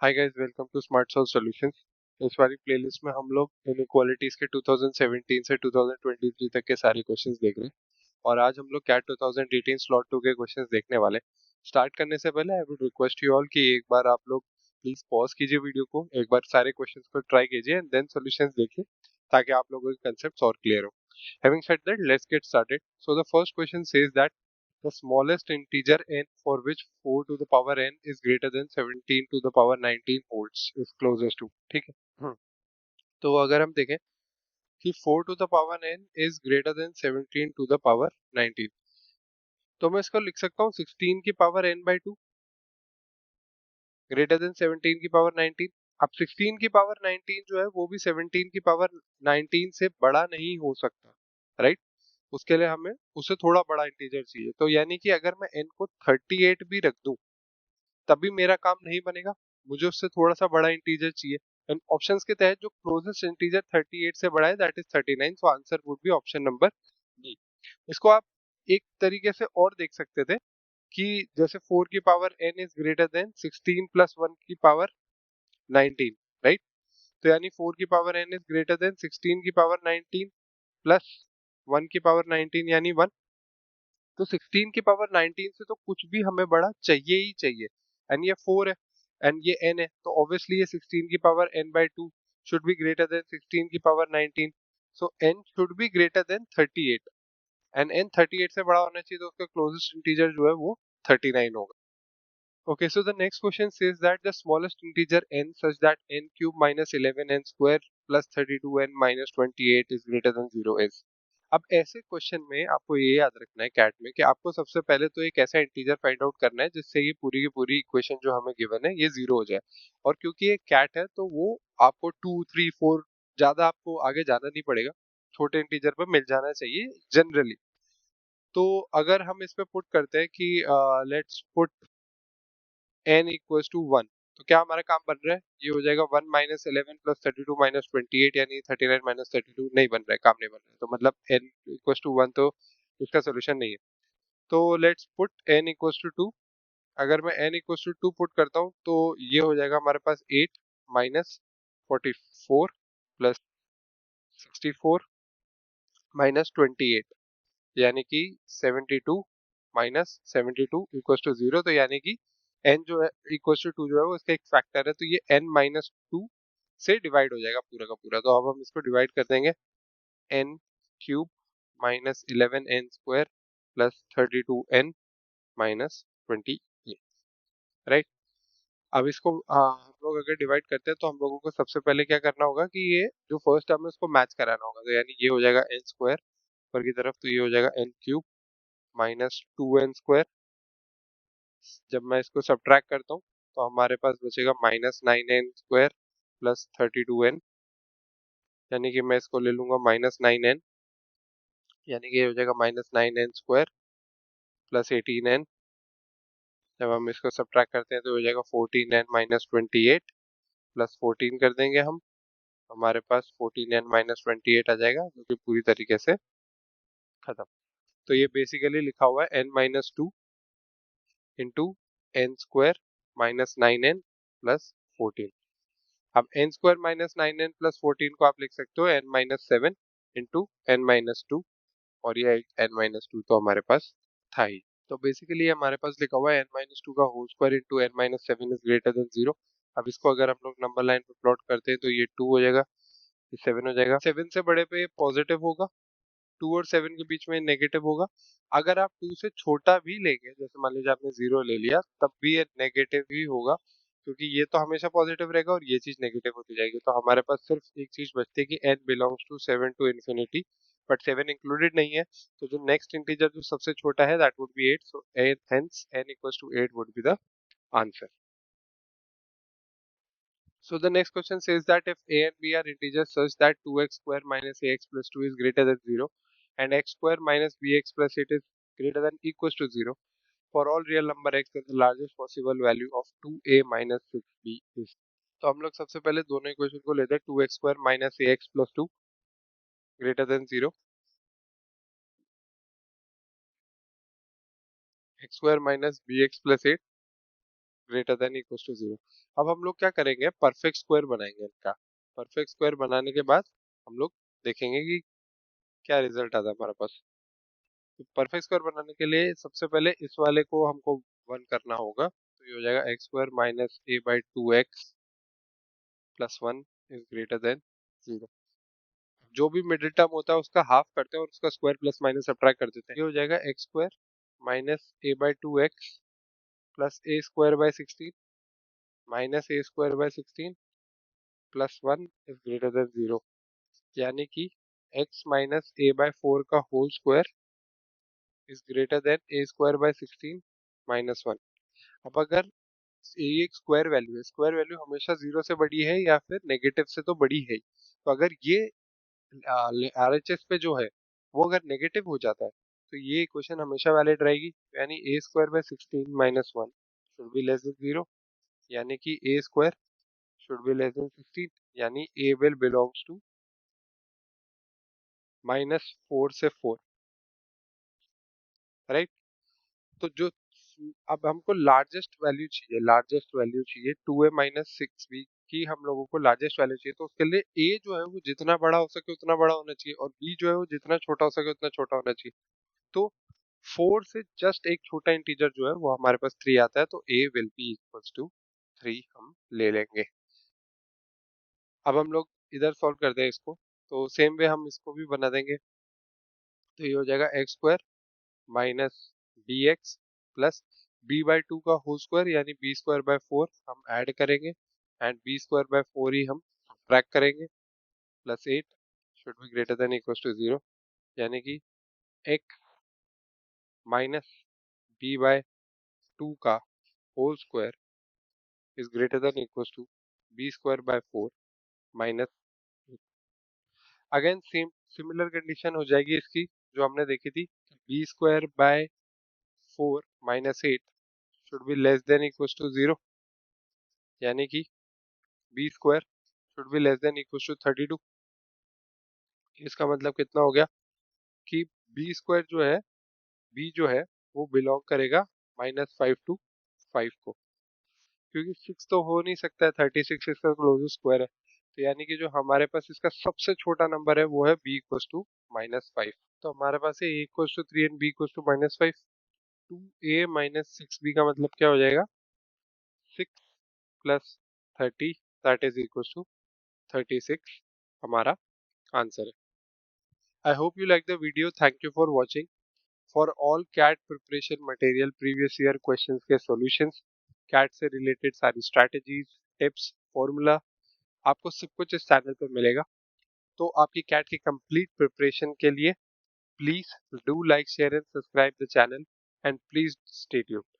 Hi guys, welcome to Smart Solve Solutions. इस वाली playlist में हम लोग इनइक्वालिटीज के 2017 से 2023 तक के सारे क्वेश्चंस देख रहे हैं और आज हम लोग कैट 2018 स्लॉट 2 के क्वेश्चंस देखने वाले हैं। स्टार्ट करने से पहले I would request you all कि एक बार आप लोग प्लीज पॉज कीजिए वीडियो को, एक बार सारे क्वेश्चंस को ट्राई कीजिए एंड देन सॉल्यूशंस देखिए ताकि आप लोगों के कांसेप्ट्स और क्लियर हो। Having said that, let's get started. So the first question says that the smallest integer n for which 4 to the power n is greater than 17 to the power 19 volts is closest to। ठीक है। तो अगर हम देखें कि 4 to the power n is greater than 17 to the power 19, तो मैं इसको लिख सकता हूँ 16 की power n by 2 greater than 17 की पावर 19। अब 16 की पावर 19 जो है वो भी 17 की पावर 19 से बड़ा नहीं हो सकता, राइट। उसके लिए हमें उससे थोड़ा बड़ा इंटीजर चाहिए, तो यानी कि अगर मैं n को 38 भी रख दूं तभी मेरा काम नहीं बनेगा, मुझे उससे थोड़ा सा बड़ा इंटीजर चाहिए। एंड ऑप्शंस के तहत जो क्लोजेस्ट इंटीजर 38 से बड़ा है that is 39, so answer would be option number B. इसको आप एक तरीके से और देख सकते थे कि जैसे 4 की power n is greater then 16 plus 1 की पावर 19, राइट। तो यानी 4 की power n is greater then 16 की पावर 19 प्लस 1 की पावर 19 यानी 1। तो 16 की पावर 19 से तो कुछ भी हमें बड़ा चाहिए ही चाहिए। एंड ये 4 है एंड ये n है, तो ऑब्वियसली ये 16 की power n by 2 should be greater then 16 की power 19। So n should be greater then 38 and n 38 से बड़ा होना चाहिए, तो उसका क्लोजेस्ट इंटीजर जो है वो 39 होगा। Okay, so the next question says that the smallest integer n such that n cube minus 11n square plus 32n minus 28 is greater than 0 is। अब ऐसे क्वेश्चन में आपको ये याद रखना है कैट में कि आपको सबसे पहले तो एक ऐसा इंटीजर फाइंड आउट करना है जिससे ये पूरी की पूरी इक्वेशन जो हमें गिवन है ये जीरो हो जाए। और क्योंकि ये कैट है तो वो आपको 2 3 4 ज्यादा आपको आगे जाना नहीं पड़ेगा, छोटे इंटीजर पर मिल जाना चाहिए जनरली। तो अगर हम इस पे पुट करते हैं कि let's put n equals to 1, तो क्या हमारा काम बन रहा है, ये हो जाएगा 1 माइनस 11 प्लस 32 माइनस 28 यानी 39 माइनस 32 नहीं बन रहा है, काम नहीं बन रहा है, तो मतलब n इक्वल्स टू 1 तो इसका सोल्यूशन नहीं है। तो let's put n equals to 2। अगर मैं n इक्वल्स टू 2 पुट करता हूँ तो ये हो जाएगा हमारे पास 8 माइनस 44 प्लस 64 माइनस 28 यानी कि 72 माइनस 72 इक्वल्स टू 0। तो यानी कि n जो है इक्वल्स टू 2 जो है वो इसका एक फैक्टर है, तो ये n माइनस 2 से डिवाइड हो जाएगा पूरा का पूरा। तो अब हम इसको डिवाइड कर देंगे, n cube minus 11n square plus 32n minus 28, right. अब इसको हम लोग अगर डिवाइड करते हैं तो हम लोगों को सबसे पहले क्या करना होगा कि ये जो फर्स्ट टर्म है उसको मैच कराना होगा, तो यानी ये हो जाएगा n स्क्वायर ऊपर की तरफ, तो ये हो जाएगा n cube minus 2n square. जब मैं इसको सब्ट्रैक्ट करता हूँ तो हमारे पास बचेगा minus 9n square plus 32n, यानी कि मैं इसको ले लूंगा -9n, यानी कि ये हो जाएगा -9n स्क्वायर प्लस 18n। जब हम इसको सब्ट्रैक्ट करते हैं तो हो जाएगा 14n माइनस 28 प्लस 14 कर देंगे हम, हमारे पास 14n माइनस 28 आ जाएगा जो कि पूरी तरीके से खत्म। तो ये बेसिकली लिखा हुआ है n minus 2 into N square minus 9n plus 14। अब n square minus 9n plus 14 को आप लिख सकते हो n minus 7 into N minus 2, और ये n माइनस 2 तो हमारे पास था ही। तो बेसिकली हमारे पास लिखा हुआ है n माइनस 2 का whole square into N minus 7 is greater than 0। अब इसको अगर हम लोग नंबर लाइन पे प्लॉट करते हैं तो ये 2 हो जाएगा, ये 7 हो जाएगा। 7 से बड़े पे पॉजिटिव होगा, 2 और 7 के बीच में नेगेटिव होगा। अगर आप 2 से छोटा भी लेंगे, जैसे मान लीजिए आपने 0 ले लिया, तब भी ये नेगेटिव ही होगा क्योंकि ये तो हमेशा पॉजिटिव रहेगा और ये चीज नेगेटिव होती जाएगी। तो हमारे पास सिर्फ एक चीज बचती है कि n belongs to 7 to infinity, but 7 included नहीं है, तो जो नेक्स्ट इंटीजर जो सबसे छोटा है that would be 8, so hence n equals to 8 would be the answer. So the next question says that if a and b are integers such that 2x square minus ax plus 2 is greater than 0 and x square minus bx plus 8 is greater than equals to 0 for all real number x, then the largest possible value of 2a minus 6b is। तो हम लोग सबसे पहले दोनों equation को लेते हैं, 2x square minus ax plus 2 greater than 0, x square minus bx plus 8 greater than equal to 0। अब हम लोग क्या करेंगे, परफेक्ट स्क्वायर बनाएंगे इनका। परफेक्ट स्क्वायर बनाने के बाद हम लोग देखेंगे कि क्या रिजल्ट आता है हमारे पास। तो परफेक्ट स्क्वायर बनाने के लिए सबसे पहले इस वाले को हमको 1 करना होगा, तो ये हो जाएगा X square minus A by 2x plus 1 is greater than 0। जो भी मिडिल टर्म होता है उसका हाफ करते हैं और उसका स्क्वायर प्लस माइनस सब्ट्रैक्ट कर देते हैं। ये हो जाएगा X square minus A by 2x plus A square by 16 minus A square by 16 plus 1 is greater than 0। यानी कि x माइनस ए बाई 4 का whole square is greater than A square by 16 minus 1। अब अगर ये एक square value है, square value हमेशा 0 से बड़ी है या फिर नेगेटिव से तो बड़ी है ही। तो अगर ये आरएचएस पे जो है वो अगर नेगेटिव हो जाता है तो ये इक्वेशन हमेशा वैलिड रहेगी, यानी a square by 16 minus 1 should be less than 0। यानी कि a square should be less than 16, यानी a will belongs to minus 4 से 4, राइट। तो जो अब हमको लार्जेस्ट वैल्यू चाहिए, लार्जेस्ट वैल्यू चाहिए 2a माइनस 6b की, हम लोगों को लार्जेस्ट वैल्यू चाहिए। तो उसके लिए a जो है वो जितना बड़ा हो सके उतना बड़ा होना चाहिए और b जो है वो जितना छोटा हो सके उतना छोटा होना चाहिए। तो 4 से जस्ट एक छोटा इंटीजर जो है वो हमारे पास 3 आता है, तो a will be equals to 3 हम ले लेंगे। अब हम लोग इधर सॉल्व कर दें इसको, तो सेम वे हम इसको भी बना देंगे। तो ये हो जाएगा X square minus B X plus B by 2 का होल स्क्वायर, यानी बी स्क्वायर बाय 4 हम ऐड करेंगे एंड बी स्क्वायर बाय 4 ही हम सब्ट्रैक्ट करेंगे, plus 8 should be greater than equal to 0। यानी कि एक्स माइनस बी बाय 2 का whole square is greater than equal to B square by 4 minus. Again same similar condition हो जाएगी इसकी जो हमने देखी थी, B square by 4 minus 8 should be less than equal to 0। यानी कि B square should be less than equal to 32। इसका मतलब कितना हो गया कि बी स्क्वायर जो है, बी जो है वो बिलोंग करेगा -5 टू 5 को, क्योंकि 6 तो हो नहीं सकता है, 36 इसका क्लोजेस्ट स्क्वायर है। तो यानी कि जो हमारे पास इसका सबसे छोटा नंबर है वो है बी इक्वल टू -5। तो हमारे पास है a equal to 3 and b equal to -5। 2a minus 6b का मतलब क्या हो जाएगा, 6 plus 30 that is equal to 36 हमारा आंसर है। I hope you like the video. Thank you for watching. For all CAT preparation material, previous year questions के solutions, CAT से related सारी strategies, tips, formula आपको सब कुछ इस चैनल पे मिलेगा। तो आपकी CAT की complete preparation के लिए please do like, share and subscribe the channel and please stay tuned.